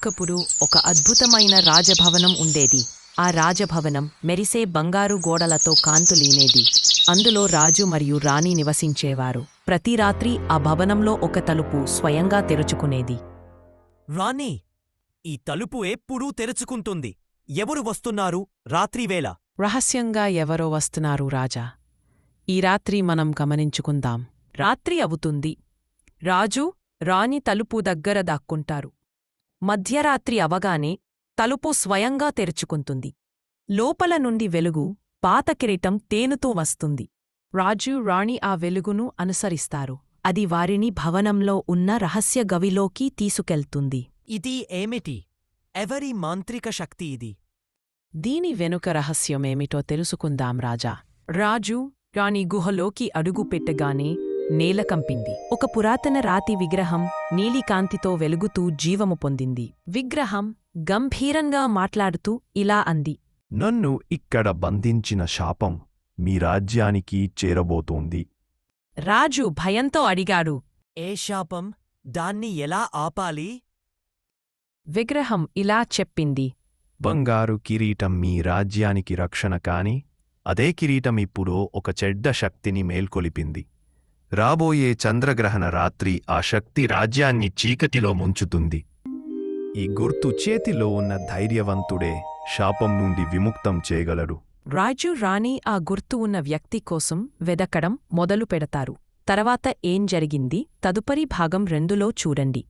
ఒకప్పుడు ఒక అద్భుతమైన రాజభవనం ఉండేది. ఆ రాజభవనం మెరిసే బంగారు గోడలతో కాంతులీనేది. అందులో రాజు మరియు రాణి నివసించేవారు. ప్రతి రాత్రి ఆ భవనంలో ఒక తలుపు స్వయంగా తెరుచుకునేది. రాణి, ఈ తలుపు ఎప్పుడూ తెరుచుకుంటుంది. ఎవరు వస్తున్నారు రాత్రివేళ? రహస్యంగా ఎవరో వస్తున్నారు రాజా. ఈ రాత్రి మనం గమనించుకుందాం. రాత్రి అవుతుంది. రాజు, రాణి తలుపు దగ్గర దాక్కుంటారు. మధ్యరాత్రి అవగానే తలుపు స్వయంగా తెరుచుకుంటుంది. లోపల నుండి వెలుగు, పాత కిరీటం తేనుతూ వస్తుంది. రాజు, రాణి ఆ వెలుగును అనుసరిస్తారు. అది వారిని భవనంలో ఉన్న రహస్య గవిలోకి తీసుకెళ్తుంది. ఇది ఏమిటి? ఎవరి మాంత్రిక శక్తి ఇది? దీని వెనుక రహస్యమేమిటో తెలుసుకుందాం రాజా. రాజు, రాణి గుహలోకి అడుగు పెట్టగానే నేల కంపింది. ఒక పురాతన రాతి విగ్రహం నీలికాంతితో వెలుగుతూ జీవము పొందింది. విగ్రహం గంభీరంగా మాట్లాడుతూ ఇలా అంది. నన్ను ఇక్కడ బంధించిన శాపం మీ రాజ్యానికి చేరబోతోంది. రాజు భయంతో అడిగాడు. ఏ శాపం? దాన్ని ఎలా ఆపాలి? విగ్రహం ఇలా చెప్పింది. బంగారు కిరీటం మీ రాజ్యానికి రక్షణ కాని అదే కిరీటం ఇప్పుడు ఒక చెడ్డ శక్తిని మేల్కొలిపింది. రాబోయే చంద్రగ్రహణ రాత్రి ఆ శక్తి రాజ్యాన్ని చీకటిలో ముంచుతుంది. ఈ గుర్తు చేతిలో ఉన్న ధైర్యవంతుడే శాపం నుండి విముక్తం చేయగలడు. రాజు, రాణి ఆ గుర్తు ఉన్న వ్యక్తి కోసం వెదకడం మొదలు పెడతారు. తర్వాత ఏం జరిగింది తదుపరి భాగం 2లో చూడండి.